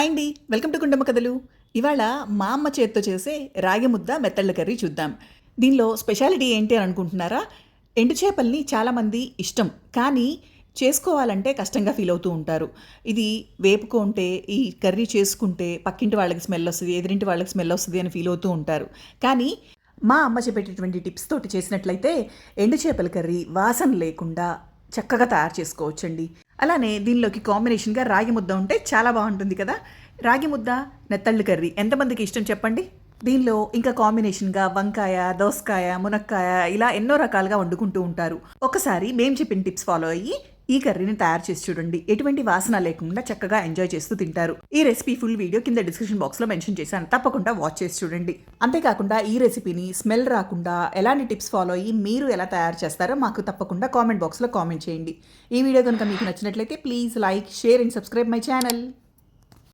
Hi అండి, welcome to Kundamma కథలు. ఇవాళ మా అమ్మ చేత్తో చేసే రాగి ముద్ద మెత్తళ్ళ కర్రీ చూద్దాం. దీనిలో స్పెషాలిటీ ఏంటి అని అనుకుంటున్నారా? ఎండు చేపల్ని చాలామంది ఇష్టం, కానీ చేసుకోవాలంటే కష్టంగా ఫీల్ అవుతూ ఉంటారు. ఇది వేపుకుంటే, ఈ కర్రీ చేసుకుంటే పక్కింటి వాళ్ళకి స్మెల్ వస్తుంది, ఎదురింటి వాళ్ళకి స్మెల్ వస్తుంది అని ఫీల్ అవుతూ ఉంటారు. కానీ మా అమ్మ చెప్పేటటువంటి టిప్స్ తోటి చేసినట్లయితే ఎండు చేపల కర్రీ వాసన లేకుండా చక్కగా తయారు చేసుకోవచ్చండి. అలానే దీనిలోకి కాంబినేషన్గా రాగి ముద్ద ఉంటే చాలా బాగుంటుంది కదా. రాగి ముద్ద, నెత్తళ్ళు కర్రీ ఎంతమందికి ఇష్టం చెప్పండి. దీనిలో ఇంకా కాంబినేషన్గా వంకాయ, దోసకాయ, మునక్కాయ ఇలా ఎన్నో రకాలుగా వండుకుంటూ ఉంటారు. ఒకసారి మేము చెప్పిన టిప్స్ ఫాలో అయ్యి ఈ కర్రీని తయారు చేసి చూడండి. ఎటువంటి వాసన లేకుండా చక్కగా ఎంజాయ్ చేస్తూ తింటారు. ఈ రెసిపీ ఫుల్ వీడియో కింద డిస్క్రిప్షన్ బాక్స్లో మెన్షన్ చేశాను, తప్పకుండా వాచ్ చేసి చూడండి. అంతేకాకుండా ఈ రెసిపీని స్మెల్ రాకుండా ఎలాంటి టిప్స్ ఫాలో అయ్యి మీరు ఎలా తయారు చేస్తారో మాకు తప్పకుండా కామెంట్ బాక్స్లో కామెంట్ చేయండి. ఈ వీడియో కనుక మీకు నచ్చినట్లయితే please like, share and subscribe my channel.